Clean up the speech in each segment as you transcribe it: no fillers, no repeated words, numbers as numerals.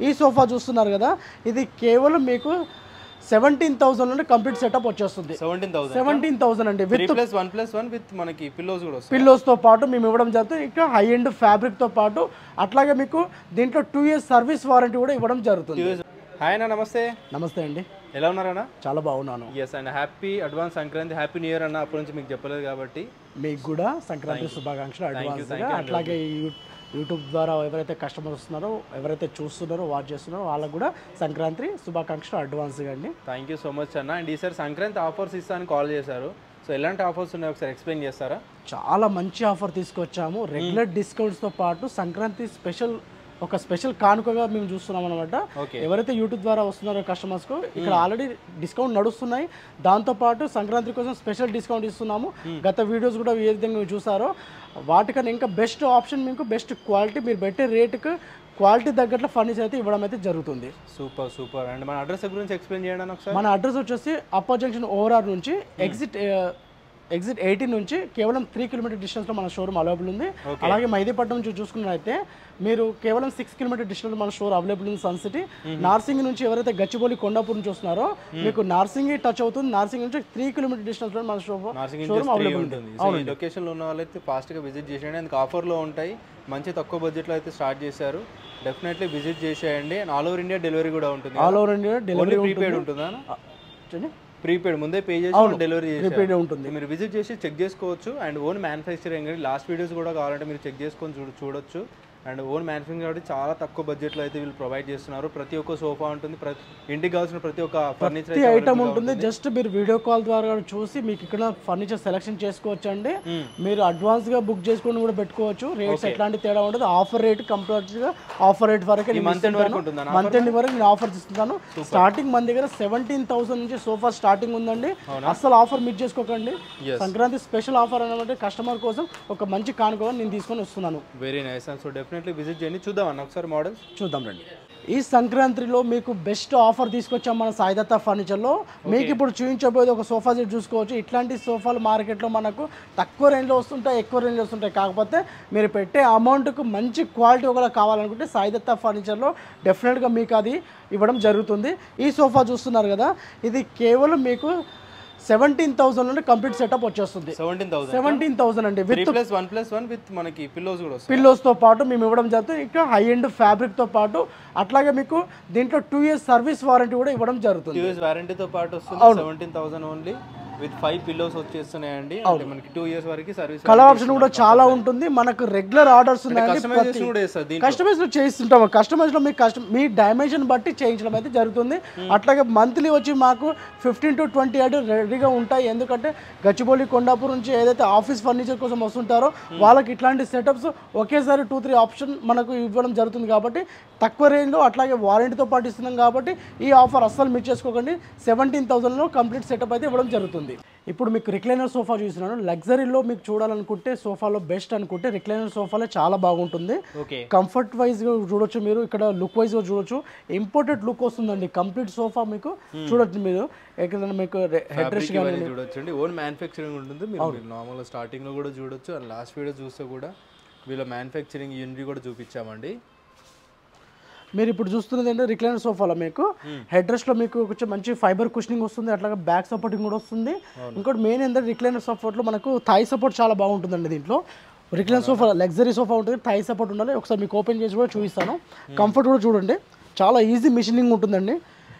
ఈ సోఫా చూస్తున్నారు కదా, ఇది కేవలం మీకు 17,000 నుండి కంప్లీట్ సెటప్ వచ్చేస్తుంది. 17,000 అండి, విత్ 3+1+1 విత్ మనకి పిల్లోస్ కూడా వస్తాయి. పిల్లోస్ తో పాటు మేము ఇవ్వడం జరుగుతుంది. ఇంకా హై ఎండ్ ఫ్యాబ్రిక్ తో పాటు అట్లాగే మీకు దీంట్లో 2 years సర్వీస్ వారంటీ కూడా ఇవ్వడం జరుగుతుంది. హాయ్ అన్న, నమస్తే. నమస్తే అండి, ఎలా ఉన్నారన్నా? చాలా బాగున్నాను. Yes and happy advance Sankranti, happy new year అన్న. అప్పటి నుంచి మీకు చెప్పలేదు కాబట్టి మీకు కూడా సంక్రాంతి శుభాకాంక్షలు అడ్వాన్స్గా. అట్లాగే యూట్యూబ్ ద్వారా ఎవరైతే కస్టమర్ వస్తున్నారో, ఎవరైతే చూస్తున్నారో, వాచ్ చేస్తున్నారో వాళ్ళకు కూడా సంక్రాంతి శుభాకాంక్షలు అడ్వాన్స్గా అండి. థ్యాంక్ యూ సో మచ్ అన్న. అండ్ ఈసారి సంక్రాంతి ఆఫర్స్ ఇస్తానని కాల్ చేశారు. సో ఎలాంటి ఆఫర్స్ ఉన్నాయో ఒకసారి ఎక్స్ప్లెయిన్ చేస్తారా? చాలా మంచి ఆఫర్ తీసుకొచ్చాము. రెగ్యులర్ డిస్కౌంట్స్తో పాటు సంక్రాంతి స్పెషల్ కానుకగా మేము చూస్తున్నాం అనమాట. ఎవరైతే యూట్యూబ్ ద్వారా వస్తున్నారో కస్టమర్స్కు ఇక్కడ ఆల్రెడీ డిస్కౌంట్ నడుస్తున్నాయి. దాంతోపాటు సంక్రాంతి కోసం స్పెషల్ డిస్కౌంట్ ఇస్తున్నాము. గత వీడియోస్ కూడా ఏ విధంగా మీరు చూసారో వాటికన్నా ఇంకా బెస్ట్ ఆప్షన్, మీకు బెస్ట్ క్వాలిటీ, మీరు పెట్టే రేటుకు క్వాలిటీ తగ్గట్లు ఫర్నిచర్ అయితే ఇవ్వడం అయితే జరుగుతుంది. Super super. అండ్ మన అడ్రస్ గురించి ఎక్స్ప్లెయిన్ చేయండి ఒకసారి. మన అడ్రస్ వచ్చేసి అప్పర్ జంక్షన్ ఓవరార్ నుంచి ఎగ్జిట్ 18 నుంచి కేవలం 3 కిలోమీటర్ డిస్టెన్స్లో మన షోరూమ్ అవైలబుల్ ఉంది. అలాగే మైదీపట్నం నుంచి చూసుకున్నట్లయితే మీరు కేవలం 6 కిలోమీటర్ డిస్టెన్స్ మన స్టోర్ అవైలబుల్ ఉంది సన్ సిటీ. నార్సింగ్ నుంచి ఎవరైతే గచ్చిబౌలి కొండాపూర్ నుంచి వస్తున్నారో మీకు నార్సింగ్ టచ్ అవుతుంది. నార్సింగ్ నుంచి 3 కిలోమీటర్ డిస్టెన్స్లో మన షోరూమ్ అవైలబుల్ ఉంటుంది. ఈ లొకేషన్లో ఉన్న వాళ్ళైతే ఫాస్ట్గా విజిట్ చేసేయండి. అందుకు ఆఫర్లో ఉంటాయి, మంచి తక్కువ బడ్జెట్లో అయితే స్టార్ట్ చేశారు. డెఫినెట్లీ విజిట్ చేసేయండి. And all over India delivery కూడా ఉంటుంది. All over India delivery prepaid ఉంటుందా? ప్రీపెయిడ్ ముందే పే చేసి డెలివరీ చేసి ఉంటుంది. మీరు విజిట్ చేసి చెక్ చేసుకోవచ్చు. And own manufacturing last videos కూడా కావాలంటే మీరు చెక్ చేసుకొని చూడొచ్చు. అండ్ ఓన్ మ్యానుఫ్యాక్చరింగ్ కాబట్టి చాలా తక్కువ బడ్జెట్లో అయితే వీళ్ళు ప్రొవైడ్ చేస్తున్నారు. ప్రతి ఒక్క సోఫా ఉంటుంది, ఇంటికి కావాల్సిన ప్రతి ఒక్క ఫర్నిచర్ ఐటమ్ ఉంటుంది. జస్ట్ మీరు వీడియో కాల్ ద్వారా చూసి మీకు ఇక్కడ ఫర్నిచర్ సెలెక్షన్ చేసుకోవచ్చు అండి. మీరు అడ్వాన్స్ గా బుక్ చేసుకొని కూడా పెట్టుకోవచ్చు. రేట్స్ ఎట్లాంటి తేడా ఉండదు. ఆఫర్ రేట్ కంపల్సరీగా ఆఫర్ రేట్ వరకు మంత్ ఎండ్ వరకు నేను ఆఫర్ ఇస్తున్నాను. స్టార్టింగ్ మన దగ్గర 17,000 నుంచి సోఫా స్టార్టింగ్ ఉందండి. అసలు ఆఫర్ మిస్ చేసుకోకండి. సంక్రాంతి స్పెషల్ ఆఫర్ అనమాట కస్టమర్ కోసం ఒక మంచి కానుక నేను తీసుకొని వస్తున్నాను. Very nice. So definitely visit చేయండి. చూద్దాం అన్న ఒకసారి మోడల్స్ చూద్దాం రండి. ఈ సంక్రాంతిలో మీకు బెస్ట్ ఆఫర్ తీసుకొచ్చాం మన సాయి దత్త ఫర్నిచర్లో. మీకు ఇప్పుడు చూపించబోయేది ఒక సోఫా సెట్ చూసుకోవచ్చు. ఇట్లాంటి సోఫాలు మార్కెట్లో మనకు తక్కువ రేంజ్లో వస్తుంటాయి, ఎక్కువ రేంజ్లో వస్తుంటాయి. కాకపోతే మీరు పెట్టే అమౌంట్కు మంచి క్వాలిటీ ఒకవేళ కావాలనుకుంటే సాయి దత్త ఫర్నిచర్లో డెఫినెట్గా మీకు అది ఇవ్వడం జరుగుతుంది. ఈ సోఫా చూస్తున్నారు కదా, ఇది కేవలం మీకు 17,000 నుండి కంప్లీట్ సెటప్ వచ్చేస్తుంది. 17,000 అండి, విత్ 3+1+1 విత్ మనకి పిల్లోస్ కూడా వస్తాయి. పిల్లోస్ తో పాటు మేము ఇవ్వడం జరుగుతుంది. ఇంకా హై ఎండ్ ఫ్యాబ్రిక్ తో పాటు అట్లాగే మీకు దీంట్లో 2 years సర్వీస్ వారంటీ కూడా ఇవ్వడం జరుగుతుంది. 2 years వారంటీతో పాటు వస్తుంది. 17,000 ఓన్లీ విత్ 5 పిల్లోస్ వచ్చేస్తున్నాయండి. అంటే మనకి 2 years వరకు సర్వీస్. కలర్ ఆప్షన్ కూడా చాలా ఉంటుంది. మనకు రెగ్యులర్ ఆర్డర్స్ ఉన్నాయండి. కస్టమైజ్ లో చేస్తుంటాం. కస్టమైజ్ లో మీ డైమెన్షన్ బట్టి చేయించడం అయితే జరుగుతుంది. అట్లాగే మంత్లీ వచ్చి మాకు 15 to 20 ఆర్డర్ రెడీగా ఉంటాయి. ఎందుకంటే గచ్చిబౌలి కొండాపూర్ నుంచి ఏదైతే ఆఫీస్ ఫర్నిచర్ కోసం వస్తుంటారో వాళ్ళకి ఇట్లాంటి సెటప్స్ ఒకేసారి 2-3 ఆప్షన్ మనకు ఇవ్వడం జరుగుతుంది. కాబట్టి తక్కువ రేంజ్లో అట్లాగే వారంటీతో పాటు ఇస్తున్నాం. కాబట్టి ఈ ఆఫర్ అస్సలు మిస్ చేసుకోకండి. 17,000లో కంప్లీట్ సెటప్ అయితే ఇవ్వడం జరుగుతుంది. ఇప్పుడు మీకు రిక్లైనర్ సోఫా చూస్తున్నాను. లగ్జరీలో మీకు చూడాలనుకుంటే సోఫాలో బెస్ట్ అనుకుంటే రిక్లైనర్ సోఫాలో చాలా బాగుంటుంది. కంఫర్ట్ వైజ్ గా చూడొచ్చు, మీరు ఇక్కడ లుక్ వైజ్ గా చూడొచ్చు. ఇంపోర్టెడ్ లుక్ వస్తుందండి కంప్లీట్ సోఫా. మీకు చూడొచ్చు, మీరు ఎక్కడ మీకు హెడ్ రెస్ట్ గానీ చూడొచ్చండి. ఓన్ మ్యానుఫ్యాక్చరింగ్ ఉంటుంది. మీరు నార్మల్ స్టార్టింగ్ లో కూడా చూడొచ్చు. అండ్ లాస్ట్ వీడియో చూస్తే కూడా వీళ్ళ మ్యానుఫ్యాక్చరింగ్ యూనిట్ కూడా చూపించామండి. మీరు ఇప్పుడు చూస్తున్నది ఏంటంటే రిక్లైనర్ సోఫాలో మీకు హెడ్ రెస్ట్ లో మీకు కొంచెం మంచి ఫైబర్ కుషనింగ్ వస్తుంది. అట్లాగే బ్యాక్ సపోర్టింగ్ కూడా వస్తుంది. ఇంకోటి మెయిన్ ఏంటంటే రిక్లైనర్ సోఫాలో మనకు థాయ్ సపోర్ట్ చాలా బాగుంటుందండి. దీంట్లో రిక్లైనర్ సోఫా లగ్జరీ సోఫా ఉంటుంది, థాయ్ సపోర్ట్ ఉండాలి. ఒకసారి మీకు ఓపెన్ చేసి కూడా చూపిస్తాను. కంఫర్ట్ కూడా చూడండి, చాలా ఈజీ మిషనింగ్ ఉంటుందండి.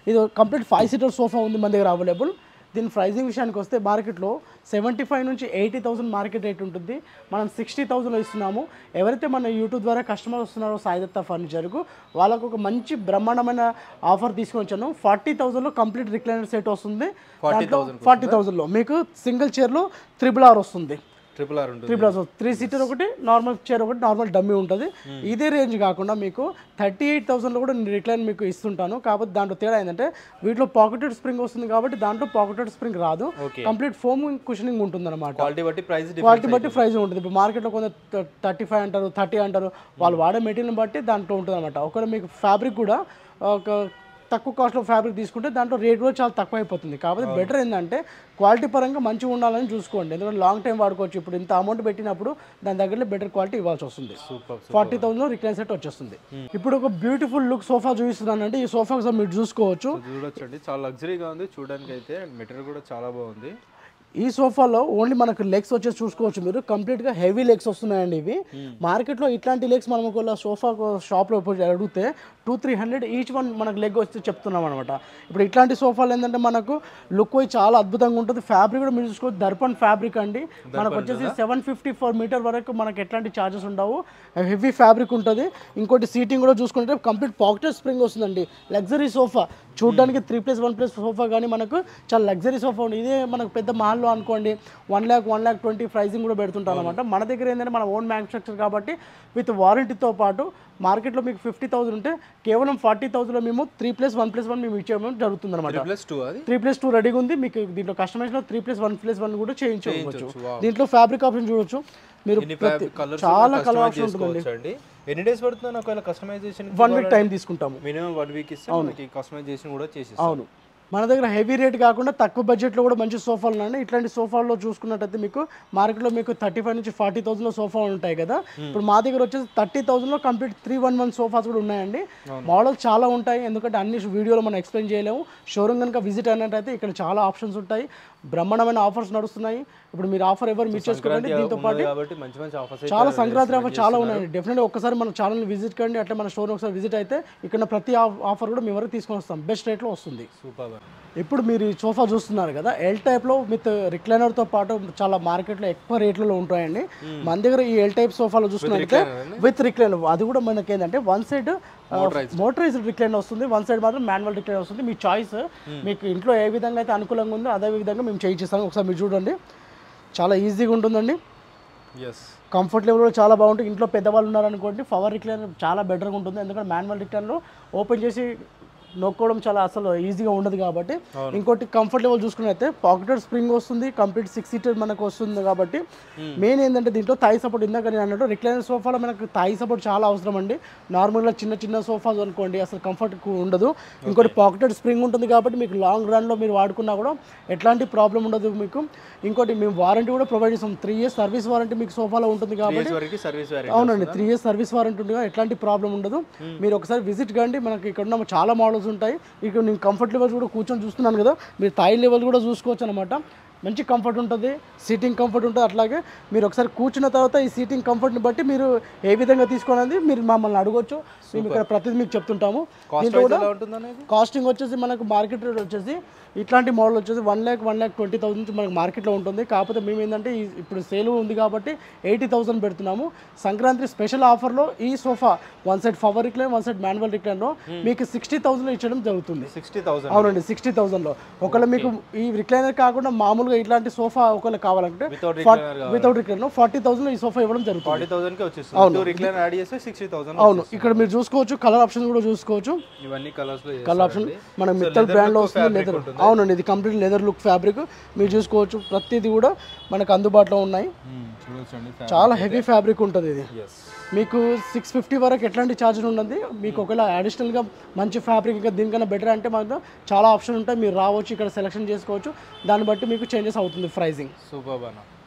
ఇది కంప్లీట్ 5 seater సోఫా ఉంది మన దగ్గర అవైలబుల్. దీని ప్రైజింగ్ విషయానికి వస్తే మార్కెట్లో 75 నుంచి 80,000 మార్కెట్ రేట్ ఉంటుంది. మనం 60,000లో ఇస్తున్నాము. ఎవరైతే మన యూట్యూబ్ ద్వారా కస్టమర్ వస్తున్నారో సాయి దత్త ఫర్నిచర్కు వాళ్ళకు ఒక మంచి బ్రహ్మాండమైన ఆఫర్ తీసుకొని వచ్చాను. 40,000లో కంప్లీట్ రిక్లైనర్ సెట్ వస్తుంది. 40,000లో మీకు సింగిల్ చైర్లో RRR వస్తుంది. 3 seater ఒకటి, నార్మల్ చైర్ ఒకటి, నార్మల్ డమ్మీ ఉంటుంది. ఇదే రేంజ్ కాకుండా మీకు 38,000లో కూడా నేను రిక్లైన్ మీకు ఇస్తుంటాను. కాకపోతే దాంట్లో తేడా ఏంటంటే వీటిలో పాకెటెడ్ స్ప్రింగ్ వస్తుంది కాబట్టి దాంట్లో పాకెటెడ్ స్ప్రింగ్ రాదు. కంప్లీట్ ఫోమ్ కుషనింగ్ ఉంటుంది అనమాట. క్వాలిటీ బట్టి ప్రైస్ ఉంటుంది. ఇప్పుడు మార్కెట్లో కొంత 35 అంటారు, 30 అంటారు. వాళ్ళు వాడే మెటీరియల్ బట్టి దాంట్లో ఉంటుంది అనమాట. ఒకవేళ మీకు ఫ్యాబ్రిక్ కూడా ఒక తక్కువ కాస్ట్లో ఫ్యాబ్రిక్ తీసుకుంటే దాంట్లో రేట్ కూడా చాలా తక్కువ అయిపోతుంది. కాబట్టి బెటర్ ఏంటంటే క్వాలిటీ పరంగా మంచిగా ఉండాలని చూసుకోండి, ఎందుకంటే లాంగ్ టైం వాడుకోవచ్చు. ఇప్పుడు ఇంత అమౌంట్ పెట్టినప్పుడు దాని దగ్గర బెటర్ క్వాలిటీ ఇవ్వాల్సి వస్తుంది. 40,000 రిక్లైన్ సెట్ వచ్చేస్తుంది. ఇప్పుడు ఒక బ్యూటిఫుల్ లుక్ సోఫా చూపిస్తున్నానండి. ఈ సోఫా మీరు చూసుకోవచ్చు, చూడొచ్చండి, చాలా లగ్జరీగా ఉంది చూడడానికి అయితే, మెటీరియల్ కూడా చాలా బాగుంది. ఈ సోఫాలో ఓన్లీ మనకు లెగ్స్ వచ్చేసి చూసుకోవచ్చు మీరు, కంప్లీట్గా హెవీ లెగ్స్ వస్తున్నాయండి ఇవి. మార్కెట్లో ఇట్లాంటి లెగ్స్ మనం ఒకవేళ సోఫా షాప్లో అడిగితే 200-300 ఈచ్ వన్ మనకు లెగ్ వచ్చి చెప్తున్నాం అనమాట. ఇప్పుడు ఇట్లాంటి సోఫాలు ఏంటంటే మనకు లుక్ పోయి చాలా అద్భుతంగా ఉంటుంది. ఫ్యాబ్రిక్ కూడా మీరు చూసుకోవచ్చు, దర్పణ్ ఫ్యాబ్రిక్ అండి. మనకు వచ్చేసి 750 మీటర్ వరకు మనకు ఎట్లాంటి ఛార్జెస్ ఉండవు, హెవీ ఫ్యాబ్రిక్ ఉంటుంది. ఇంకోటి సీటింగ్ కూడా చూసుకుంటే కంప్లీట్ పాకెట్ స్ప్రింగ్ వస్తుందండి. లగ్జరీ సోఫా చూడడానికి 3+1+ సోఫా కానీ మనకు చాలా లగ్జరీ సోఫా ఉంది. ఇదే మనకు పెద్ద మాల్లో అనుకోండి 1,20,000 ప్రైజింగ్ కూడా పెడుతుంటాం అనమాట. మన దగ్గర ఏంటంటే మన ఓన్ మ్యానుఫ్యాక్చర్ కాబట్టి విత్ వారంటీతో పాటు మార్కెట్లో మీకు 50,000 ఉంటే కేవలం 40,000లో మేము 3+1+1 మేము ఇచ్చేయడం జరుగుతుంది అనమాట. 3+2 రెడీగా ఉంది. మీకు దీంట్లో కస్టమైజ్లో 3+1+1 కూడా చేయించుకోవచ్చు. దీంట్లో ఫ్యాబ్రిక్ ఆప్షన్ చూడొచ్చు మీరు, చాలా కలర్ ఆప్షన్ ఉంటుందండి. ఎన్ని డేస్ పడుతుంది ఒకవేళ కస్టమైజేషన్? 1 వీక్ టైం తీసుకుంటాము, మినిమం 1 వీక్ ఇస్తే మనకి కస్టమైజేషన్ కూడా చేసి. అవును, మన దగ్గర హెవీ రేట్ కాకుండా తక్కువ బడ్జెట్లో కూడా మంచి సోఫాలు ఉన్నాయి. ఇట్లాంటి సోఫాల్లో చూసుకున్నట్టయితే మీకు మార్కెట్లో మీకు 35,000-40,000లో సోఫాలు ఉంటాయి కదా. ఇప్పుడు మా దగ్గర వచ్చేసి 30,000లో కంప్లీట్ 311 సోఫాస్ కూడా ఉన్నాయండి. మోడల్స్ చాలా ఉంటాయి, ఎందుకంటే అన్ని వీడియోలో మనం ఎక్స్ప్లెయిన్ చేయలేము. షోరూమ్ కనుక విజిట్ అయినట్టయితే ఇక్కడ చాలా ఆప్షన్స్ ఉంటాయి, బ్రహ్మాండమైన ఆఫర్స్ నడుస్తున్నాయి. ఇప్పుడు మీరు ఆఫర్ ఎవరు మిస్ చేసుకోండి. దీంతో పాటు చాలా సంక్రాంతి ఆఫర్ చాలా ఉన్నాయండి. డెఫినెట్గా ఒక్కసారి మన ఛానల్ విజిట్ కండి, అట్లా మన స్టోర్ ఒకసారి విజిట్ అయితే ఇక్కడ ప్రతి ఆఫర్ కూడా మీ వరకు తీసుకొని వస్తాం, బెస్ట్ రేట్లో వస్తుంది. సూపర్. ఇప్పుడు మీరు ఈ సోఫా చూస్తున్నారు కదా, ఎల్ టైప్లో విత్ రిక్లైనర్తో పాటు చాలా మార్కెట్లో ఎక్కువ రేట్లలో ఉంటాయండి. మన దగ్గర ఈ ఎల్ టైప్ సోఫాలో చూసుకున్నట్లయితే విత్ రిక్లైనర్, అది కూడా మనకి ఏంటంటే వన్ సైడ్ మోటరైజ్డ్ రిక్లైనర్ వస్తుంది, వన్ సైడ్ మాత్రం మాన్యువల్ రిక్లైనర్ వస్తుంది. మీ చాయిస్, మీకు ఇంట్లో ఏ విధంగా అయితే అనుకూలంగా ఉందో అదే విధంగా మేము చేయించేస్తాము. ఒకసారి మీరు చూడండి, చాలా ఈజీగా ఉంటుందండి. కంఫర్ట్ లెవెల్ కూడా చాలా బాగుంటుంది. ఇంట్లో పెద్దవాళ్ళు ఉన్నారనుకోండి పవర్ రిక్లైనర్ చాలా బెటర్గా ఉంటుంది, ఎందుకంటే మాన్యువల్ రిక్లైనర్లో ఓపెన్ చేసి నొక్కోవడం చాలా అసలు ఈజీగా ఉండదు కాబట్టి. ఇంకోటి కంఫర్ట్ లెవెల్ చూసుకున్నట్లయితే పాకెటెడ్ స్ప్రింగ్ వస్తుంది, కంప్లీట్ 6 సీటర్ మనకు వస్తుంది కాబట్టి. మెయిన్ ఏంటంటే దీంట్లో థాయ్ సపోర్ట్, ఇందాక నేను అన్నట్టు రిక్లైనర్ సోఫాలో మనకు థాయ్ సపోర్ట్ చాలా అవసరం అండి. నార్మల్గా చిన్న చిన్న సోఫాస్ అనుకోండి అసలు కంఫర్ట్ ఉండదు. ఇంకోటి పాకెటెడ్ స్ప్రింగ్ ఉంటుంది కాబట్టి మీకు లాంగ్ రన్లో మీరు వాడుకున్నా కూడా ఎట్లాంటి ప్రాబ్లం ఉండదు మీకు. ఇంకోటి మేము వారంటీ కూడా ప్రొవైడ్ చేస్తాం, 3 years సర్వీస్ వారంటీ మీకు సోఫాలో ఉంటుంది కాబట్టి. అవునండి, 3 years సర్వీస్ వారంటీ ఉంటుంది, ఎట్లాంటి ప్రాబ్లం ఉండదు. మీరు ఒకసారి విజిట్ కండి, మనకి ఇక్కడ ఉన్న చాలా మోడల్స్ ఉంటాయి. ఇక్కడ నేను కంఫర్ట్ లెవెల్స్ కూడా కూర్చొని చూస్తున్నాను కదా, మీరు థాయ్ లెవెల్ కూడా చూసుకోవచ్చు అనమాట. మంచి కంఫర్ట్ ఉంటుంది, సీటింగ్ కంఫర్ట్ ఉంటుంది. అట్లాగే మీరు ఒకసారి కూర్చున్న తర్వాత ఈ సీటింగ్ కంఫర్ట్ని బట్టి మీరు ఏ విధంగా తీసుకోవాలని మీరు మమ్మల్ని అడగొచ్చు, మేము ఇక్కడ ప్రతిదీ మీకు చెప్తుంటాము. దీంట్లో కూడా కాస్టింగ్ వచ్చేసి మనకు మార్కెట్ రేట్ వచ్చేసి ఇట్లాంటి మోడల్ వచ్చేసి 1,20,000 నుంచి మనకు మార్కెట్లో ఉంటుంది. కాకపోతే మేము ఏంటంటే ఇప్పుడు సేల్ ఉంది కాబట్టి 80,000 పెడుతున్నాము. సంక్రాంతి స్పెషల్ ఆఫర్లో ఈ sofa one side power recline, one side manual రిక్లైన్లో మీకు 60,000లో ఇచ్చడం జరుగుతుంది. 60,000? అవునండి, 60,000లో. ఒకవేళ మీకు ఈ రిక్లైనర్ కాకుండా మామూలుగా ఇట్లాంటి సోఫా ఒకవేళ కావాలంటే వితౌట్ రిక్లైనర్ 40,000లో ఈ సోఫా ఇవ్వడం జరుగుతుంది. అవును, ఇక్కడ మీరు చూసుకోవచ్చు, కలర్ ఆప్షన్ కూడా చూసుకోవచ్చు. కలర్ ఆప్షన్ మన మిత్తల్ బ్రాండ్లో వస్తుంది, లెదర్. అవునండి, ఇది కంప్లీట్ లెదర్ లుక్ ఫ్యాబ్రిక్ మీరు చూసుకోవచ్చు. ప్రతిదీ కూడా మనకు అందుబాటులో ఉన్నాయి. చాలా హెవీ ఫ్యాబ్రిక్ ఉంటుంది. ఇది మీకు 650 వరకు ఎట్లాంటి ఛార్జెస్ ఉండదు. మీకు ఒకవేళ అడిషనల్గా మంచి ఫ్యాబ్రిక్ ఇంకా దీనికన్నా బెటర్ అంటే మాత్రం చాలా ఆప్షన్ ఉంటాయి, మీరు రావచ్చు, ఇక్కడ సెలెక్షన్ చేసుకోవచ్చు, దాన్ని బట్టి మీకు చేంజెస్ అవుతుంది ప్రైజింగ్. సూపర్.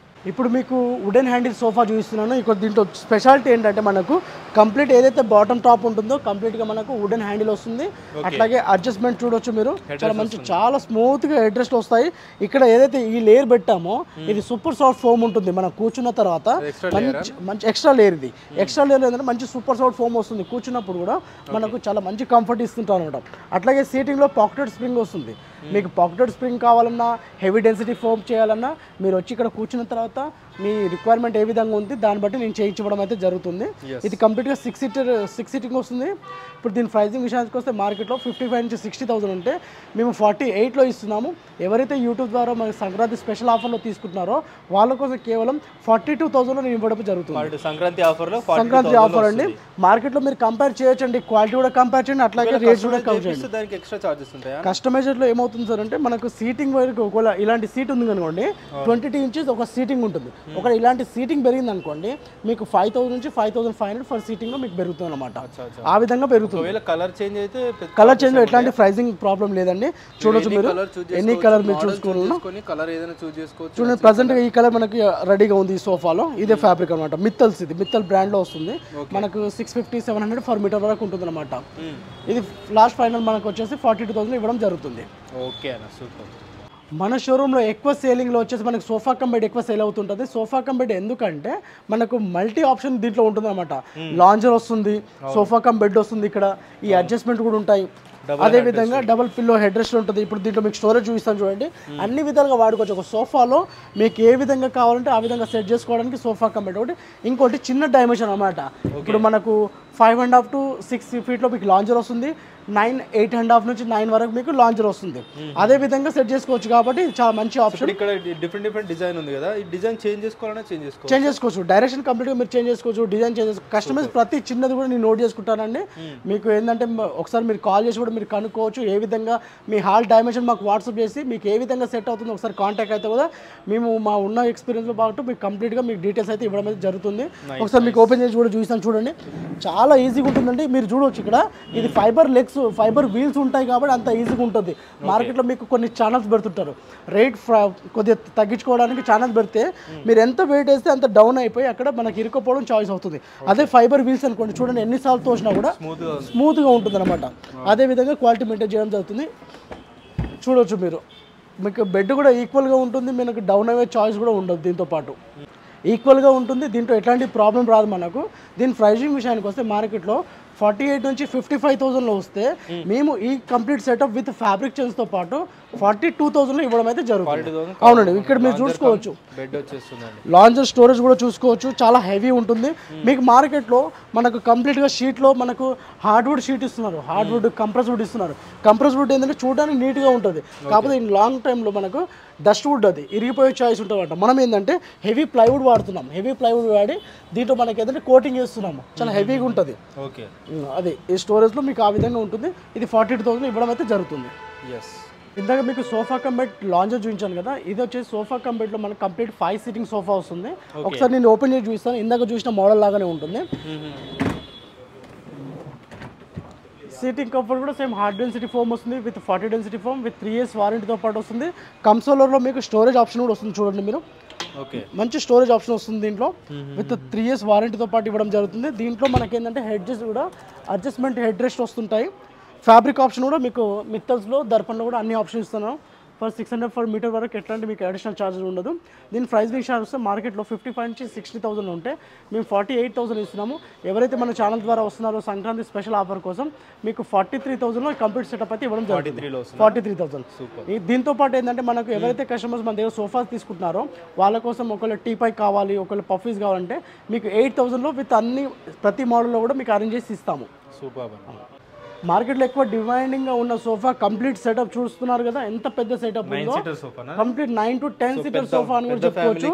ఇప్పుడు మీకు వుడెన్ హ్యాండిల్ సోఫా చూపిస్తున్నాను. ఇక్కడ దీంట్లో స్పెషాలిటీ ఏంటంటే మనకు కంప్లీట్ ఏదైతే బాటమ్ టాప్ ఉంటుందో కంప్లీట్గా మనకు వుడెన్ హ్యాండిల్ వస్తుంది. అట్లాగే అడ్జస్ట్మెంట్ చూడొచ్చు మీరు, చాలా మంచి చాలా స్మూత్గా హెడ్ రెస్ట్ వస్తాయి. ఇక్కడ ఏదైతే ఈ లేయర్ పెట్టామో ఇది సూపర్ సాఫ్ట్ ఫోమ్ ఉంటుంది. మనం కూర్చున్న తర్వాత మంచి ఎక్స్ట్రా లేయర్, ఇది ఎక్స్ట్రా లేయర్ ఏంటంటే మంచి సూపర్ సాఫ్ట్ ఫోమ్ వస్తుంది. కూర్చున్నప్పుడు కూడా మనకు చాలా మంచి కంఫర్ట్ ఇస్తుంటాం అనమాట. అట్లాగే సీటింగ్లో పాకెటెడ్ స్ప్రింగ్ వస్తుంది. మీకు పాకెటెడ్ స్ప్రింగ్ కావాలన్నా, హెవీ డెన్సిటీ ఫోమ్ చేయాలన్నా మీరు వచ్చి ఇక్కడ కూర్చున్న తర్వాత మీ రిక్వైర్మెంట్ ఏ విధంగా ఉంది దాన్ని బట్టి నేను చేయించడం అయితే జరుగుతుంది. ఇది కంప్లీట్గా 6 సీటింగ్ వస్తుంది. ఇప్పుడు దీని ప్రైజింగ్ విషయానికి వస్తే మార్కెట్లో 55 నుంచి 60,000 ఉంటే మేము 48లో ఇస్తున్నాము. ఎవరైతే యూట్యూబ్ ద్వారా మన సంక్రాంతి స్పెషల్ ఆఫర్లో తీసుకుంటున్నారో వాళ్ళ కోసం కేవలం 42,000లో నేను ఇవ్వడం జరుగుతుంది. సంక్రాంతి ఆఫర్ అండి. మార్కెట్లో మీరు కంపేర్ చేయొచ్చండి, క్వాలిటీ కూడా కంపేర్ చేయండి, అట్లాగే రేట్స్ కూడా కంపేర్. కస్టమైజర్లో ఏమవుతుంది సార్ అంటే మనకు సీటింగ్ వరకు ఒకవేళ ఇలాంటి సీట్ ఉంది అనుకోండి, 22 ఇంచెస్ ఒక సీటింగ్ ఉంటుంది. ఒక ఇలాంటి సీటింగ్ పెరిగింది అనుకోండి మీకు 5000 నుంచి 5500 ఫర్ సీటింగ్ లో మీకు పెరుగుతుంది అనమాట. ఆ విధంగా పెరుగుతుంది. కలర్ చేంజ్ అయితే కలర్ చేంజ్ లో ఎట్లాంటి ప్రైసింగ్ ప్రాబ్లం లేదండి. చూడొచ్చు మీరు ఎనీ కలర్ మీరు చూసుకుని కలర్ ఏదైనా చూస్ చేసుకోవచ్చు. చూడండి ప్రెసెంట్ గా ఈ కలర్ మనకి రెడీగా ఉంది ఈ సోఫాలో. ఇదే ఫ్యాబ్రిక్ అనమాట, మిత్తల్స్. ఇది మిత్తల్ బ్రాండ్ లో వస్తుంది. మనకు 650-700 ఫర్ మీటర్ వరకు ఉంటుంది అనమాట. ఇది లాస్ట్ ఫైనల్ మనకు వచ్చేసి 42,000 ఇవ్వడం జరుగుతుంది. ఓకే అన్న, సూపర్. మన షోరూంలో ఎక్కువ సేలింగ్లో వచ్చేసి మనకు సోఫా కమ్ బెడ్ ఎక్కువ సేల్ అవుతుంటుంది. సోఫా కమ్ బెడ్ ఎందుకంటే మనకు మల్టీ ఆప్షన్ దీంట్లో ఉంటుంది అనమాట. లాంజర్ వస్తుంది, సోఫా కమ్ బెడ్ వస్తుంది, ఇక్కడ ఈ అడ్జస్ట్మెంట్ కూడా ఉంటాయి. అదే విధంగా డబుల్ పిల్లో హెడ్ రెస్ట్ ఉంటుంది. ఇప్పుడు దీంట్లో మీకు స్టోరేజ్ చూపిస్తాను చూడండి. అన్ని విధాలుగా వాడుకోవచ్చు. ఒక సోఫాలో మీకు ఏ విధంగా కావాలంటే ఆ విధంగా సెట్ చేసుకోవడానికి సోఫా కమ్ బెడ్ ఒకటి. ఇంకోటి చిన్న డైమెన్షన్ అనమాట. ఇప్పుడు మనకు 5.5 to 6 ఫీట్లో మీకు లాంజర్ వస్తుంది. 9, 8.5 నుంచి 9 వరకు మీకు లాంజర్ వస్తుంది. అదే విధంగా సెట్ చేసుకోవచ్చు కాబట్టి చాలా మంచి ఆప్షన్. ఇక్కడ డిఫరెంట్ డిజైన్ ఉంది కదా, ఈ డిజైన్ చేంజ్ చేసుకోవాలన్నా చేంజ్ చేసుకోవచ్చు. డైరెక్షన్ కంప్లీట్గా మీరు చేంజ్ చేసుకోవచ్చు, డిజైన్ చేంజ్ చేసుకోవచ్చు. కస్టమైజ్ ప్రతి చిన్నది కూడా నేను నోట్ చేసుకుంటానండి. మీకు ఏంటంటే ఒకసారి మీరు కాల్ చేసి కూడా మీరు కనుక్కోవచ్చు. ఏ విధంగా మీ హాల్ డైమెన్షన్ మాకు వాట్సాప్ చేసి మీకు ఏ విధంగా సెట్ అవుతుందో ఒకసారి కాంటాక్ట్ అయితే కూడా మేము మా ఉన్న ఎక్స్పీరియన్స్లో పాటు మీకు కంప్లీట్గా మీకు డీటెయిల్స్ అయితే ఇవ్వడం అయితే జరుగుతుంది. ఒకసారి మీకు ఓపెన్ చేసి కూడా చూపిస్తాను చూడండి. చాలా ఈజీగా ఉంటుందండి. మీరు చూడవచ్చు ఇక్కడ ఇది ఫైబర్ లెగ్స్, ఫైబర్ వీల్స్ ఉంటాయి కాబట్టి అంత ఈజీగా ఉంటుంది. మార్కెట్లో మీకు కొన్ని ఛానల్స్ పెడుతుంటారు. రేట్ కొద్దిగా తగ్గించుకోవడానికి ఛానల్స్ పెడితే మీరు ఎంత వెయిట్ వేస్తే అంత డౌన్ అయిపోయి అక్కడ మనకి ఇరుక్కుపోవడం చాయిస్ అవుతుంది. అదే ఫైబర్ వీల్స్ అనుకోండి, చూడండి ఎన్నిసార్లు తోసినా కూడా స్మూత్గా ఉంటుంది అనమాట. అదే విధంగా క్వాలిటీ మెయింటైన్ చేయడం జరుగుతుంది. చూడవచ్చు మీరు, మీకు బెడ్ కూడా ఈక్వల్గా ఉంటుంది. మీకు డౌన్ అయ్యే చాయిస్ కూడా ఉండదు. దీంతో పాటు ఈక్వల్గా ఉంటుంది. దీంట్లో ఎట్లాంటి ప్రాబ్లం రాదు మనకు. దీని ప్రైజింగ్ విషయానికి వస్తే మార్కెట్లో 48 నుంచి 55,000లో వస్తే మేము ఈ కంప్లీట్ సెటప్ విత్ ఫ్యాబ్రిక్ చేంజ్తో పాటు 42,000లో ఇవ్వడం అయితే జరుగుతుంది. అవునండి, ఇక్కడ మీరు చూసుకోవచ్చు లాంజర్ స్టోరేజ్ కూడా చూసుకోవచ్చు. చాలా హెవీ ఉంటుంది. మీకు మార్కెట్లో మనకు కంప్లీట్గా షీట్లో మనకు హార్డ్వుడ్ షీట్ ఇస్తున్నారు, హార్డ్వుడ్ కంప్రెస్ వుడ్ ఇస్తున్నారు. కంప్రెస్ వుడ్ ఏంటంటే చూడడానికి నీట్గా ఉంటుంది. కాకపోతే ఈ లాంగ్ టైంలో మనకు డస్ట్ వుడ్ అది ఇరిగిపోయే చాయిస్ ఉంటుందన్నమాట. మనం ఏంటంటే హెవీ ప్లైవుడ్ వాడుతున్నాం. హెవీ ప్లైవుడ్ వాడి దీంట్లో మనకి ఏంటంటే కోటింగ్ చేస్తున్నాము. చాలా హెవీగా ఉంటుంది. ఓకే, అదే ఈ స్టోరేజ్లో మీకు ఆ విధంగా ఉంటుంది. ఇది 42,000 ఇవ్వడం అయితే జరుగుతుంది. ఇందాక మీకు సోఫా కమ్ బెడ్ లాంజర్ చూపించాను కదా, ఇది వచ్చేసి సోఫా కమ్ బెడ్లో మనకు కంప్లీట్ 5 సీటింగ్ సోఫా వస్తుంది. ఒకసారి నేను ఓపెన్ చేసి చూపిస్తాను. ఇందాక చూసిన మోడల్ లాగానే ఉంటుంది. సీటింగ్ కంఫర్ట్ కూడా సేమ్ హార్డ్ డెన్సిటీ ఫోమ్ వస్తుంది with 40 density foam with 3 years వారంటీతో పాటు వస్తుంది. కన్సోలర్లో మీకు స్టోరేజ్ ఆప్షన్ కూడా వస్తుంది. చూడండి మీరు, మంచి స్టోరేజ్ ఆప్షన్ వస్తుంది దీంట్లో విత్ 3 years వారంటీతో పాటు ఇవ్వడం జరుగుతుంది. దీంట్లో మనకి ఏంటంటే హెడ్జెస్ కూడా అడ్జస్ట్మెంట్ హెడ్ రెస్ట్ వస్తుంటాయి. ఫ్యాబ్రిక్ ఆప్షన్ కూడా మీకు మిత్తల్స్లో దర్పణలో కూడా అన్ని ఆప్షన్ ఇస్తున్నాం. ఫర్ 600 ఫర్ మీటర్ వరకు ఎట్లాంటి మీకు అడిషనల్ ఛార్జెస్ ఉండదు. దీని ప్రైస్ విషయాలు వస్తే మార్కెట్లో 55 నుంచి 60,000 ఉంటే మేము 48,000 ఇస్తున్నాము. ఎవరైతే మన ఛానల్ ద్వారా వస్తున్నారో సంక్రాంతి స్పెషల్ ఆఫర్ కోసం మీకు 43,000లో కంప్లీట్ సెటప్ అయితే ఇవ్వడం జరుగుతుంది. 43,000. దీంతో పాటు ఏంటంటే మనకు ఎవరైతే కస్టమర్స్ మన దగ్గర సోఫాస్ తీసుకుంటున్నారో వాళ్ళ కోసం ఒకవేళ టీపై కావాలి, ఒకవేళ పఫీస్ కావాలంటే మీకు 8,000లో విత్ అన్ని ప్రతి మోడల్లో కూడా మీకు అరేంజ్ చేసి ఇస్తాము. సూపర్. మార్కెట్లో ఎక్కువ డిమాండింగ్గా ఉన్న సోఫా కంప్లీట్ సెటప్ చూస్తున్నారు కదా, ఎంత పెద్ద సెటప్ ఉందో. కంప్లీట్ 9 to 10 సీటర్ సోఫా అని కూడా చెప్పుకోవచ్చు.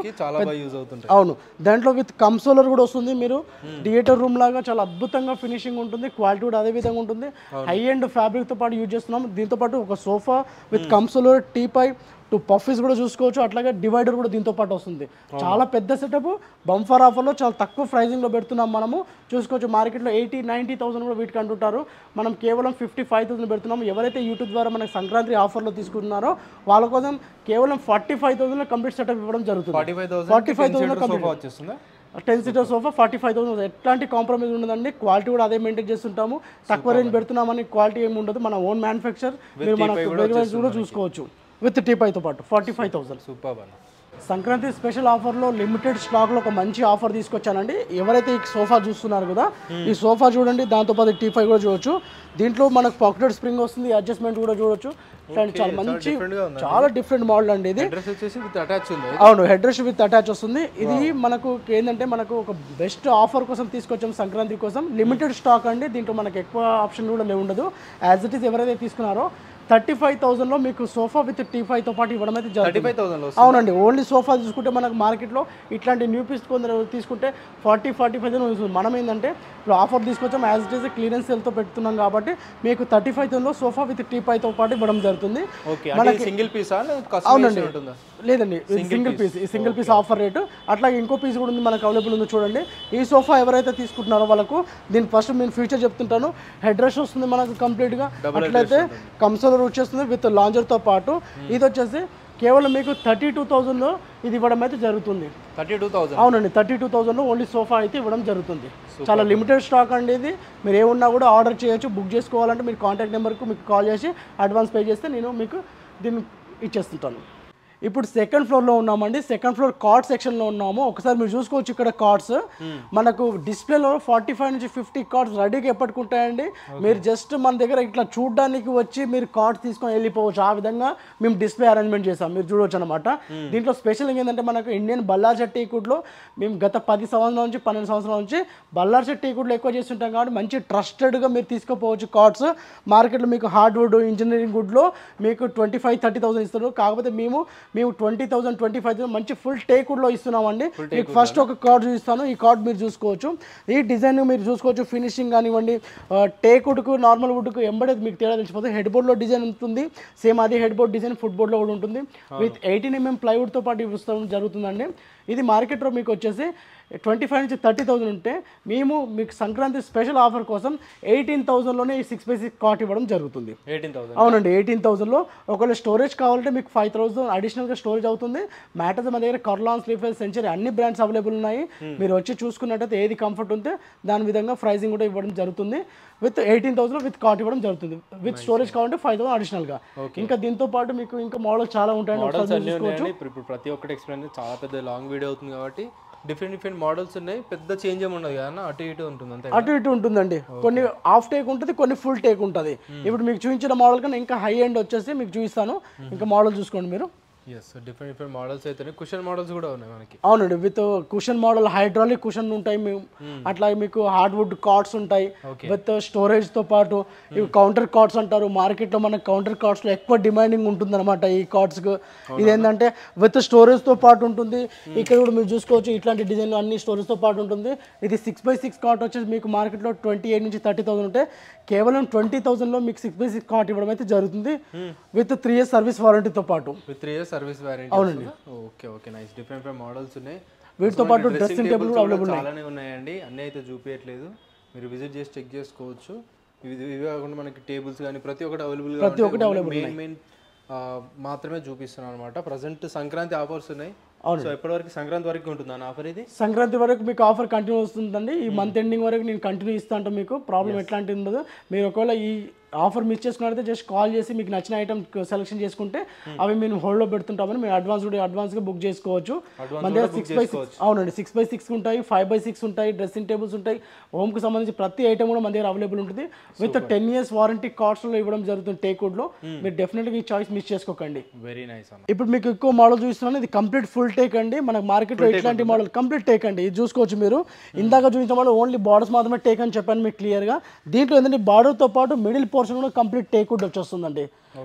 అవును, దాంట్లో విత్ కన్సోలర్ కూడా వస్తుంది. మీరు థియేటర్ రూమ్ లాగా చాలా అద్భుతంగా ఫినిషింగ్ ఉంటుంది. క్వాలిటీ కూడా అదే విధంగా ఉంటుంది. హై అండ్ ఫ్యాబ్రిక్తో పాటు యూజ్ చేస్తున్నాం. దీంతో పాటు ఒక సోఫా విత్ కన్సోలర్, టీపై, 2 పఫీస్ కూడా చూసుకోవచ్చు. అట్లాగే డివైడర్ కూడా దీంతో పాటు వస్తుంది. చాలా పెద్ద సెటప్. బంఫర్ ఆఫర్లో చాలా తక్కువ ప్రైజింగ్లో పెడుతున్నాం మనము. చూసుకోవచ్చు మార్కెట్లో 80-90,000 కూడా వీటికి అంటుంటారు. మనం కేవలం 55,000 పెడుతున్నాము. ఎవరైతే యూట్యూబ్ ద్వారా మనకి సంక్రాంతి ఆఫర్లో తీసుకుంటున్నారో వాళ్ళ కోసం కేవలం 45,000లో కంప్లీట్ సెటప్ ఇవ్వడం జరుగుతుంది. 45,000 10 సీటర్ సోఫా 45,000. ఎట్లాంటి కాంప్రమైజ్ ఉండదండి. క్వాలిటీ కూడా అదే మెయింటైన్ చేస్తుంటాము. తక్కువ రేంజ్ పెడుతున్నామని క్వాలిటీ ఏమి ఉండదు. మన ఓన్ మ్యానుఫ్యాక్చర్. మీరు మనకు కూడా చూసుకోవచ్చు విత్ టీపైతో పాటు 45,000. సూపర్. సంక్రాంతి స్పెషల్ ఆఫర్లో లిమిటెడ్ స్టాక్లో ఒక మంచి ఆఫర్ తీసుకొచ్చానండి. ఎవరైతే ఈ సోఫా చూస్తున్నారు కదా, ఈ సోఫా చూడండి, దాంతోపాటు టీపై కూడా చూడొచ్చు. దీంట్లో మనకు పాకెట్ స్ప్రింగ్ వస్తుంది, అడ్జస్ట్మెంట్ కూడా చూడొచ్చు. చాలా మంచి, చాలా డిఫరెంట్ మోడల్ అండి ఇది. అవును, హెడ్ రెస్ట్ విత్ అటాచ్ వస్తుంది. ఇది మనకు ఏంటంటే మనకు ఒక బెస్ట్ ఆఫర్ కోసం తీసుకొచ్చాం సంక్రాంతి కోసం. లిమిటెడ్ స్టాక్ అండి. దీంట్లో మనకు ఎక్కువ ఆప్షన్ కూడా ఉండదు. యాజ్ ఇట్ ఈస్ ఎవరైతే తీసుకున్నారో 35,000లో మీకు సోఫా విత్ టీపైతో పాటు ఇవ్వడం అయితే జరుగుతుంది. అవునండి, ఓన్లీ సోఫా తీసుకుంటే మనకు మార్కెట్లో ఇట్లాంటి న్యూ పీస్ కొందరు తీసుకుంటే 40-45,000 మనం ఏంటంటే ఇప్పుడు ఆఫర్ తీసుకొచ్చాం యాజ్ ఇట్ ఈస్ క్లియరెన్స్ సేల్తో పెడుతున్నాం కాబట్టి మీకు 35,000లో సోఫా విత్ టీపాయ్తో పాటు ఇవ్వడం జరుగుతుంది. మనకి సింగిల్ పీసా? అవునండి, లేదండి సింగిల్ పీస్ ఆఫర్ రేటు. అట్లాగే ఇంకో పీస్ కూడా ఉంది మనకు అవైలబుల్ ఉంది చూడండి. ఈ సోఫా ఎవరైతే తీసుకుంటున్నారో వాళ్ళకు దీని ఫస్ట్ నేను ఫీచర్ చెప్తుంటాను. హెడ్ రెస్ట్ వస్తుంది మనకు కంప్లీట్గా, అట్లయితే కన్సోలర్ వచ్చేస్తుంది విత్ లాంజర్తో పాటు. ఇది వచ్చేసి కేవలం మీకు 32,000లో ఇది ఇవ్వడం అయితే జరుగుతుంది. 32,000? అవునండి, 32,000లో ఓన్లీ సోఫా అయితే ఇవ్వడం జరుగుతుంది. చాలా లిమిటెడ్ స్టాక్ అండి ఇది. మీరు ఏమున్నా కూడా ఆర్డర్ చేయొచ్చు. బుక్ చేసుకోవాలంటే మీరు కాంటాక్ట్ నెంబర్కు మీకు కాల్ చేసి అడ్వాన్స్ పే చేస్తే నేను మీకు దీన్ని ఇచ్చేస్తుంటాను. ఇప్పుడు సెకండ్ ఫ్లోర్లో ఉన్నామండి. సెకండ్ ఫ్లోర్ కార్డ్ సెక్షన్లో ఉన్నాము. ఒకసారి మీరు చూసుకోవచ్చు ఇక్కడ కార్డ్స్ మనకు డిస్ప్లేలో 45 నుంచి 50 కార్డ్స్ రెడీగా ఎప్పటికుంటాయండి. మీరు జస్ట్ మన దగ్గర ఇట్లా చూడడానికి వచ్చి మీరు కార్డ్స్ తీసుకొని వెళ్ళిపోవచ్చు. ఆ విధంగా మేము డిస్ప్లే అరేంజ్మెంట్ చేసాం, మీరు చూడవచ్చు అనమాట. దీంట్లో స్పెషల్ ఏంటంటే మనకు ఇండియన్ బల్లార్ షెట్ టీకుడ్లో మేము గత 10 సంవత్సరాల నుంచి 12 సంవత్సరాల నుంచి బల్లార్ షెట్ టీకుడ్లో ఎక్కువ చేస్తుంటాం కాబట్టి మంచి ట్రస్టెడ్గా మీరు తీసుకోపోవచ్చు కార్డ్స్. మార్కెట్లో మీకు హార్డ్వుడ్ ఇంజనీరింగ్ వుడ్లో మీకు 25-30,000 ఇస్తారు. కాకపోతే మేము 20,000 25,000 మంచి ఫుల్ టేక్వుడ్లో ఇస్తున్నామండి. మీకు ఫస్ట్ ఒక కార్డ్ చూపిస్తాను. ఈ కార్డ్ మీరు చూసుకోవచ్చు. ఈ డిజైన్ మీరు చూసుకోవచ్చు. ఫినిషింగ్ కానివ్వండి, టేక్వుడ్కు నార్మల్ వుడ్కు ఎంబడేది మీకు తేడా తెలిసిపోతుంది. హెడ్ బోర్డ్లో డిజైన్ ఉంటుంది సేమ్, అది హెడ్ బోర్డ్ డిజైన్ ఫుట్ బోర్డ్లో కూడా ఉంటుంది. విత్ 18 mm ప్లైవుడ్తో పాటు ఇవ్వడం జరుగుతుందండి. ఇది మార్కెట్లో మీకు వచ్చేసి 25 నుంచి 30,000 ఉంటే మేము మీకు సంక్రాంతి స్పెషల్ ఆఫర్ కోసం 18,000లోనే ఈ 6x6 కాట్ ఇవ్వడం జరుగుతుంది. 18,000? అవునండి, 18,000లో. ఒకవేళ స్టోరేజ్ కావాలంటే మీకు 5,000 అడిషనల్గా స్టోరేజ్ అవుతుంది. మ్యాటర్స్ మన దగ్గర కర్లాన్, స్లీఫర్, సెంచరీ అన్ని బ్రాండ్స్ అవైలబుల్ ఉన్నాయి. మీరు వచ్చి చూసుకున్నట్టయితే ఏది కంఫర్ట్ ఉంటే దాని విధంగా ప్రైజింగ్ కూడా ఇవ్వడం జరుగుతుంది. విత్ 18,000లో విత్ కాట్ ఇవ్వడం జరుగుతుంది. విత్ స్టోరేజ్ కావాలంటే 5,000 అడిషనల్గా. ఇంకా దీంతో పాటు మీకు ఇంకా మోడల్ చాలా ఉంటాయండి. ఇప్పుడు ప్రతి ఒక్కటి ఎక్స్ప్లెయిన్ చాలా పెద్ద లాంగ్ వీడియో అవుతుంది కాబట్టి డిఫరెంట్ మోడల్స్ ఉన్నాయి. పెద్ద చేంజ్ ఏమి ఉండదు కదా, అటు ఇటు ఉంటుంది అంతే. అటు ఇటు ఉంటుందండి. కొన్ని హాఫ్ టేక్ ఉంటుంది, కొన్ని ఫుల్ టేక్ ఉంటుంది. ఇప్పుడు మీకు చూపించిన మోడల్ కన్నా ఇంకా హై ఎండ్ వచ్చేసి మీకు చూపిస్తాను. ఇంకా మోడల్ చూసుకోండి మీరు. డిఫరెంట్ మోడల్స్ అయితే కుషన్ మోడల్స్ కూడా ఉన్నాయి మనకి. అవునండి, with cushion model, hydraulic cushion ఉంటాయి మేము. అట్లాగే మీకు హార్డ్వుడ్ కార్డ్స్ ఉంటాయి విత్ స్టోరేజ్ తో పాటు. ఇవి కౌంటర్ కార్డ్స్ అంటారు. మార్కెట్ లో మనకి కౌంటర్ కార్డ్స్ లో ఎక్కువ డిమాండింగ్ ఉంటుంది అనమాట ఈ కార్డ్స్ కు. ఇదేంటంటే విత్ స్టోరేజ్ తో పాటు ఉంటుంది. ఇక్కడ కూడా మీరు చూసుకోవచ్చు ఇట్లాంటి డిజైన్ అన్ని స్టోరేజ్ తో పాటు ఉంటుంది. ఇది 6x6 కార్డ్ వచ్చేసి మీకు మార్కెట్ లో 28 నుంచి 30,000 ఉంటే కేవలం 20,000లో మీకు 6x6 కార్డ్ ఇవ్వడం అయితే జరుగుతుంది. విత్ 3 years సర్వీస్ వారంటీతో పాటు. With 3 years service warranty. అవునండి. Okay nice. డిఫరెంట్ మోడల్స్ ఉన్నాయి. వీటితో పాటు డ్రెస్సింగ్ టేబుల్ కూడా అవైలబుల్ చాలానే ఉన్నాయండి. అన్నీ అయితే చూపించట్లేదు, మీరు విజిట్ చేసి చెక్ చేసుకోవచ్చు. ఇవి కాకుండా మనకి టేబుల్స్ కానీ ప్రతి ఒక్కటి అవైలబుల్. మెయిన్ మాత్రమే చూపిస్తున్నాను అనమాట. ప్రజెంట్ సంక్రాంతి ఆఫర్స్ ఉన్నాయి. సో ఎప్పటి వరకు? సంక్రాంతి వరకు ఉంటుందా ఆఫర్? ఇది సంక్రాంతి వరకు మీకు ఆఫర్ కంటిన్యూ వస్తుందండి. ఈ మంత్ ఎండింగ్ వరకు నేను కంటిన్యూ ఇస్తాను. మీకు ప్రాబ్లం ఎట్లాంటి ఉండదు. మీరు ఒకవేళ ఈ ఆఫర్ మిస్ చేసుకున్నట్లయితే జస్ట్ కాల్ చేసి మీకు నచ్చిన ఐటమ్ సెలెక్షన్ చేసుకుంటే అవి మేము హోల్డ్లో పెడుతుంటామని మీరు అడ్వాన్స్గా బుక్ చేసుకోవచ్చు. మన దగ్గర 6x6 అవునండి 6x6 ఉంటాయి, 5x6 ఉంటాయి, డ్రెస్సింగ్ టేబుల్స్ ఉంటాయి. హోమ్కి సంబంధించి ప్రతి ఐటమ్ కూడా మన దగ్గర అవైలబుల్ ఉంటుంది. విత్ 10 years వారంటీ కార్డ్స్లో ఇవ్వడం జరుగుతుంది టేక్వుడ్లో. మీరు డెఫినెట్గా ఈ చాయిస్ మిస్ చేసుకోకండి. Very nice. ఇప్పుడు మీకు ఎక్కువ మోడల్ చూస్తున్నాను. ఇది కంప్లీట్ ఫుల్ టేక్ అండి. మనకు మార్కెట్లో ఇట్లాంటి మోడల్ కంప్లీట్ టేక్ అండి. ఇది చూసుకోవచ్చు మీరు. ఇందాక చూపించిన మోడల్ ఓన్లీ బార్డర్స్ మాత్రమే టేక్ అని చెప్పాను మీకు క్లియర్గా. దీంట్లో ఏంటంటే బార్డర్తో పాటు మిడిల్ పోర్షన్ కూడా కంప్లీట్ టేక్వుడ్ వచ్చేస్తుందండి.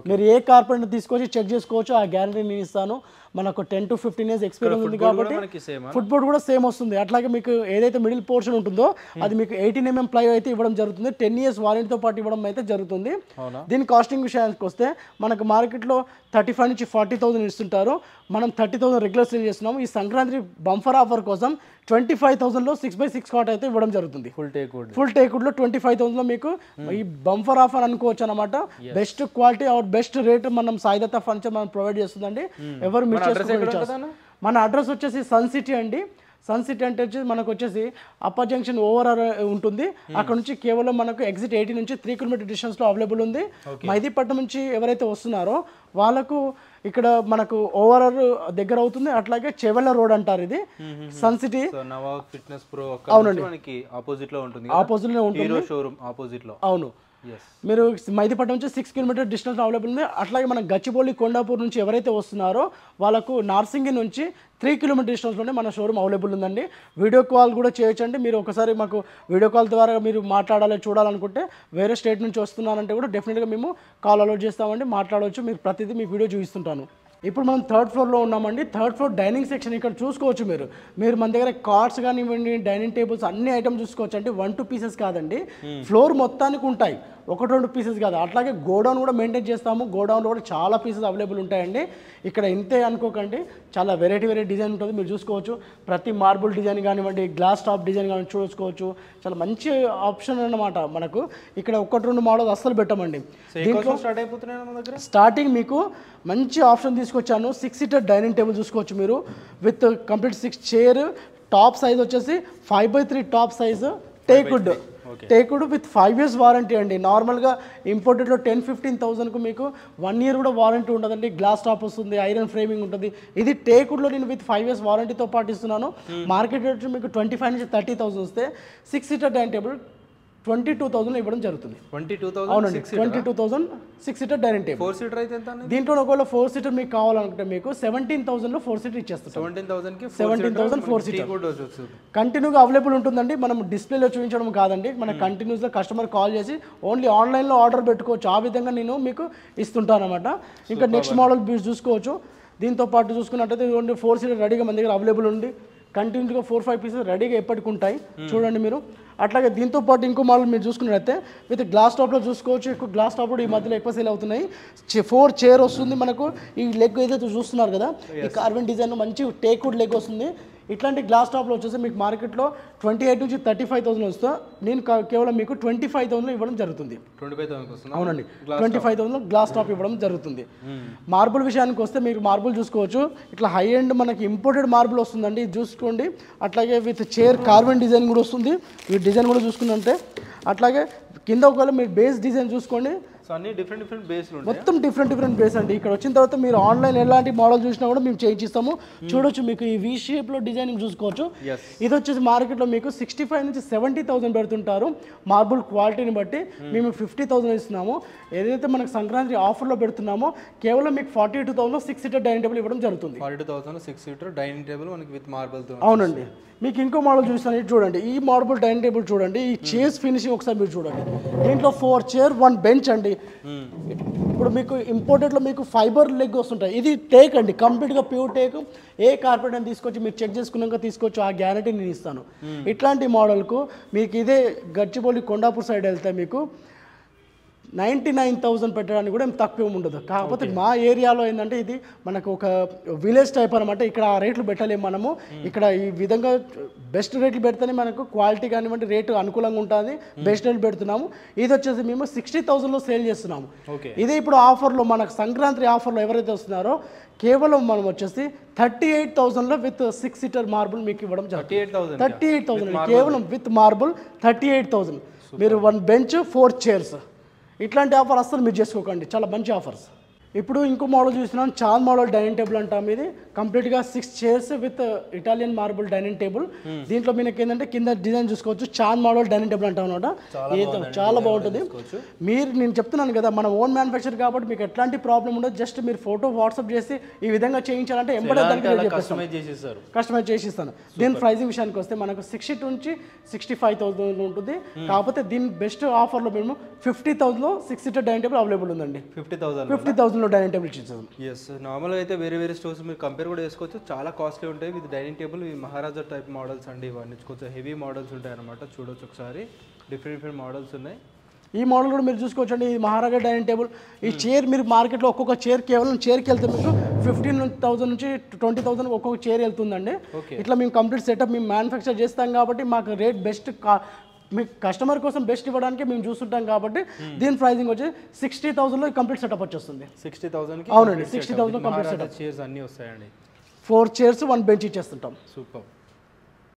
మీరు ఏ కార్పెంటర్ తీసుకొచ్చి చెక్ చేసుకోవచ్చు. ఆ గ్యారంటీ నేను ఇస్తాను. మనకు 10 to 15 years ఎక్స్పీరియన్స్ ఉంది కాబట్టి ఫుట్ బోర్డ్ కూడా సేమ్ వస్తుంది. అట్లాగే మీకు ఏదైతే మిడిల్ పోర్షన్ ఉంటుందో అది మీకు 18 mm ప్లై అయితే ఇవ్వడం జరుగుతుంది. 10 years వారంటీతో పాటు ఇవ్వడం అయితే జరుగుతుంది. దీని కాస్టింగ్ విషయానికి వస్తే మనకు మార్కెట్లో 35 నుంచి 40,000 ఇస్తుంటారు. మనం 30,000 రెగ్యులర్ సేల్ చేస్తున్నాము. ఈ సంక్రాంతి బంఫర్ ఆఫర్ కోసం 25,000లో 6x6 కాట్ అయితే ఇవ్వడం జరుగుతుంది. ఫుల్ టేక్వుడ్లో 25,000లో మీకు ఈ బంఫర్ ఆఫర్ అనుకోవచ్చు అనమాట. Best quality are best rate మనం సాయిదత్త ఫర్నిచర్ మనం ప్రొవైడ్ చేస్తుందండి. ఎవరు మిస్ చేసుకోవచ్చు. మన అడ్రస్ వచ్చేసి సన్ సిటీ అండి. సన్ సిటీ అంటే వచ్చేసి మనకు వచ్చేసి అప్పర్ జంక్షన్ ఓవర్ ఉంటుంది. అక్కడ నుంచి కేవలం మనకు ఎగ్జిట్ 80 నుంచి 3 km డిస్టెన్స్లో అవైలబుల్ ఉంది. మైదీపట్నం నుంచి ఎవరైతే వస్తున్నారో వాళ్ళకు ఇక్కడ మనకు ఓవర్ దగ్గర అవుతుంది. అట్లాగే చెవెళ్ళ రోడ్ అంటారు ఇది సన్ సిటీ. అవునండి, ఆపోజిట్ లో ఉంటుంది. షోరూమ్ ఆపోజిట్ లో. అవును, మీరు మైదీపట్నం నుంచి 6 km డిస్టెన్స్ అవైలబుల్ ఉంది. అట్లాగే మన గచ్చిబౌలి కొండాపూర్ నుంచి ఎవరైతే వస్తున్నారో వాళ్ళకు నార్సింగి నుంచి 3 km డిస్టెన్స్లోనే మన షోరూమ్ అవైలబుల్ ఉందండి. వీడియో కాల్ కూడా చేయొచ్చండి. మీరు ఒకసారి మాకు వీడియో కాల్ ద్వారా మీరు మాట్లాడాలి చూడాలనుకుంటే వేరే స్టేట్ నుంచి వస్తున్నారంటే కూడా డెఫినెట్గా మేము కాల్ అలౌట్ చేస్తామండి. మాట్లాడవచ్చు. మీరు ప్రతిదీ మీకు వీడియో చూపిస్తుంటాను. ఇప్పుడు మనం థర్డ్ ఫ్లోర్లో ఉన్నామండి. థర్డ్ ఫ్లోర్ డైనింగ్ సెక్షన్ ఇక్కడ చూసుకోవచ్చు మీరు మన దగ్గర కార్డ్స్ కానివ్వండి, డైనింగ్ టేబుల్స్ అన్ని ఐటమ్స్ చూసుకోవచ్చు అండి. 1-2 పీసెస్ కాదండి, ఫ్లోర్ మొత్తానికి ఉంటాయి, 1-2 పీసెస్ కాదు. అట్లాగే గోడౌన్ కూడా మెయింటైన్ చేస్తాము, గోడౌన్లో కూడా చాలా పీసెస్ అవైలబుల్ ఉంటాయండి. ఇక్కడ ఇంతే అనుకోకండి, చాలా వెరైటీ డిజైన్ ఉంటుంది. మీరు చూసుకోవచ్చు, ప్రతి మార్బుల్ డిజైన్ కానివ్వండి, గ్లాస్ టాప్ డిజైన్ కానీ చూసుకోవచ్చు. చాలా మంచి ఆప్షన్ అన్నమాట మనకు. ఇక్కడ 1-2 మోడల్ అస్సలు పెట్టమండి. దీంట్లో స్టార్ట్ అయిపోతున్నాయి మన దగ్గర. స్టార్టింగ్ మీకు మంచి ఆప్షన్ తీసుకొచ్చాను. 6 సీటర్ డైనింగ్ టేబుల్ చూసుకోవచ్చు మీరు, with complete 6 chair. Top size వచ్చేసి 5x3 top size, teakwood with 5 years warranty అండి. నార్మల్గా ఇంపోర్టెడ్లో 10-15,000కు మీకు 1 year కూడా వారంటీ ఉండదండి. గ్లాస్ టాప్ వస్తుంది, ఐరన్ ఫ్రేమింగ్ ఉంటుంది. ఇది టేక్వుడ్లో నేను విత్ 5 years వారంటీతో పాటు ఇస్తున్నాను. మార్కెట్ రేట్ మీకు 25,000-30,000 వస్తే 6 సీటర్ డైనింగ్ టేబుల్ 22,000 ఇవ్వడం జరుగుతుంది. 22,000 అవునండి, 22,000 6 సీటర్ డైనింగ్ టేబుల్. 4 సీటర్ అయితే ఎంత? దీంట్లో ఒకవేళ 4 సీటర్ మీకు కావాలనుకుంటే మీకు 17,000లో 4 సీటర్ ఇచ్చేస్తాం. 17,000 4 సీటర్ కంటిన్యూగా అవైలబుల్ ఉంటుందండి. మనం డిస్ప్లేలో చూపించడం కాదండి, మన కంటిన్యూస్గా కస్టమర్ కాల్ చేసి ఓన్లీ ఆన్లైన్లో ఆర్డర్ పెట్టుకోవచ్చు. ఆ విధంగా నేను మీకు ఇస్తుంటాను అనమాట. ఇంకా నెక్స్ట్ మోడల్ చూసుకోవచ్చు. దీంతో పాటు చూసుకున్నట్టయితే ఓన్లీ 4 సీటర్ రెడీగా మన దగ్గర అవైలబుల్ ఉంది. కంటిన్యూగా 4-5 పీసెస్ రెడీగా ఎప్పటికి ఉంటాయి, చూడండి మీరు. అట్లాగే దీంతో పాటు ఇంకో మోడల్ మీరు చూసుకున్నట్లయితే విత్ గ్లాస్ టాప్లో చూసుకోవచ్చు. ఎక్కువ గ్లాస్ టాప్ కూడా ఈ మధ్యలో ఎక్కువ సేల్ అవుతున్నాయి. 4 చైర్ వస్తుంది మనకు. ఈ లెగ్ ఏదైతే చూస్తున్నారు కదా, ఈ కార్బన్ డిజైన్ మంచి టేక్వుడ్ లెగ్ వస్తుంది. ఇట్లాంటి గ్లాస్ టాప్లో వచ్చేసి మీకు మార్కెట్లో 28,000-35,000 వస్తా, నేను కేవలం మీకు 25,000లో ఇవ్వడం జరుగుతుంది. 25,000 అవునండి, 25,000లో గ్లాస్ టాప్ ఇవ్వడం జరుగుతుంది. మార్బుల్ విషయానికి వస్తే మీరు మార్బుల్ చూసుకోవచ్చు. ఇట్లా హై ఎండ్ మనకి ఇంపోర్టెడ్ మార్బుల్ వస్తుందండి, ఇది చూసుకోండి. అట్లాగే విత్ చైర్ కార్బన్ డిజైన్ కూడా వస్తుంది. ఈ డిజైన్ కూడా చూసుకున్నంటే అట్లాగే కింద ఒకవేళ మీరు బేస్ డిజైన్ చూసుకోండి. అన్ని డిఫరెంట్ బేస్లు ఉంటాయి, మొత్తం డిఫరెంట్ బేస్ అండి. ఇక్కడ వచ్చిన తర్వాత మీరు ఆన్లైన్ ఎలాంటి మోడల్ చూసినా కూడా మేము చేయించిస్తాము. చూడొచ్చు, మీకు ఈ వి షేప్లో డిజైనింగ్ చూసుకోవచ్చు. ఇది వచ్చేసి మార్కెట్లో మీకు 65,000-70,000 పెడుతుంటారు. మార్బుల్ క్వాలిటీని బట్టి మేము 50,000 ఇస్తున్నాము. ఏదైతే మనకు సంక్రాంతి ఆఫర్లో పెడుతున్నామో కేవలం మీకు 42,000లో 6 సీటర్ డైనింగ్ టేబుల్ ఇవ్వడం జరుగుతుంది. 42,000 6 సీటర్ డైనింగ్ టేబుల్ మనకి విత్ మార్బుల్తో. అవునండి. మీకు ఇంకో మోడల్ చూస్తాను, ఇది చూడండి. ఈ మార్బుల్ డైనింగ్ టేబుల్ చూడండి, ఈ చైర్స్ ఫినిషింగ్ ఒకసారి మీరు చూడండి. దీంట్లో 4 చైర్ 1 బెంచ్ అండి. ఇప్పుడు మీకు ఇంపోర్టెడ్లో మీకు ఫైబర్ లెగ్ వస్తుంటాయి. ఇది టేక్ అండి, కంప్లీట్గా ప్యూర్ టేక్. ఏ కార్పెట్ అని తీసుకొచ్చి మీరు చెక్ చేసుకున్నాక తీసుకోవచ్చు, ఆ గ్యారంటీ నేను ఇస్తాను. ఇట్లాంటి మోడల్కు మీకు ఇదే గచ్చిబౌలి కొండాపూర్ సైడ్ వెళ్తే మీకు 99,000 పెట్టడానికి కూడా ఏం తక్కువ ఉండదు. కాకపోతే మా ఏరియాలో ఏంటంటే ఇది మనకు ఒక విలేజ్ టైప్ అనమాట. ఇక్కడ ఆ రేట్లు పెట్టలేము మనము. ఇక్కడ ఈ విధంగా బెస్ట్ రేట్లు పెడితేనే మనకు క్వాలిటీ కానివ్వండి రేటు అనుకూలంగా ఉంటుంది. బెస్ట్ రేట్లు పెడుతున్నాము. ఇది వచ్చేసి మేము 60,000లో సేల్ చేస్తున్నాము. ఇదే ఇప్పుడు ఆఫర్లో మనకు సంక్రాంతి ఆఫర్లో ఎవరైతే వస్తున్నారో కేవలం మనం వచ్చేసి 38,000లో విత్ 6 సీటర్ మార్బుల్ మీకు ఇవ్వడం జరుగుతుంది. 38,000 కేవలం విత్ మార్బుల్ 38,000. మీరు 1 బెంచ్ 4 చైర్స్. ఇట్లాంటి ఆఫర్ అస్సలు మీరు చేసుకోకండి, చాలా మంచి ఆఫర్స్. ఇప్పుడు ఇంకో మోడల్ చూసినాం, చాన్ మోడల్ డైనింగ్ టేబుల్ అంటాం. ఇది కంప్లీట్గా 6 chairs with Italian marble dining table. దీంట్లో మీకు ఏంటంటే కింద డిజైన్ చూసుకోవచ్చు, చాన్ మోడల్ డైనింగ్ టేబుల్ అంటాం అనమాట. చాలా బాగుంటుంది. నేను చెప్తున్నాను కదా, మన ఓన్ మ్యానుఫ్యాక్చర్ కాబట్టి మీకు ఎట్లాంటి ప్రాబ్లం ఉండదు. జస్ట్ మీరు ఫోటో వాట్సాప్ చేసి ఈ విధంగా చేయించాలంటే ఎంబడే కస్టమైజ్ చేసిస్తాను. దీని ప్రైజింగ్ విషయానికి వస్తే మనకు 60,000-65,000 ఉంటుంది. కాకపోతే దీని బెస్ట్ ఆఫర్లో మేము 50,000లో 6 సీటర్ డైనింగ్ టేబుల్ అవైలబుల్ ఉందండి. 50,000 డైనింగ్ టేబుల్ ఇచ్చేసాం. నార్మల్గా అయితే వేరే స్టోర్స్ మీరు కంపేర్ కూడా చేసుకోవచ్చు, చాలా కాస్ట్లీ ఉంటాయి. విత్ డైనింగ్ టేబుల్ ఈ మహారాజా టైప్ మోడల్స్ అండి. ఇవన్నీ కొంచెం హెవీ మోడల్స్ ఉంటాయి అనమాట. చూడొచ్చు ఒకసారి, డిఫరెంట్ మోడల్స్ ఉన్నాయి. ఈ మోడల్ కూడా మీరు చూసుకోవచ్చు అండి. ఈ మహారాజా డైనింగ్ టేబుల్. ఈ చైర్ మీరు మార్కెట్లో ఒక్కొక్క చైర్ కేవలం చైర్కి వెళ్తే మీకు 15,000 నుంచి 20,000 ఒక్కొక్క చైర్ వెళ్తుందండి. ఇట్లా మేము కంప్లీట్ సెటప్ మేము మ్యానుఫ్యాక్చర్ చేస్తాం కాబట్టి మాకు రేట్ బెస్ట్ మీ కస్టమర్ కోసం బెస్ట్ ఇవ్వడానికి మేము చూస్తుంటాం కాబట్టి దీని ప్రైజింగ్ వచ్చి 60,000లో కంప్లీట్ సెటప్ వచ్చేస్తుంది. 60,000? అవునండి, 60,000 కంప్లీట్ సెటప్. చైర్స్ అన్నీ వస్తాయండి. 4 చైర్స్ 1 బెంచ్ ఇచ్చేస్తుంటాం. సూపర్.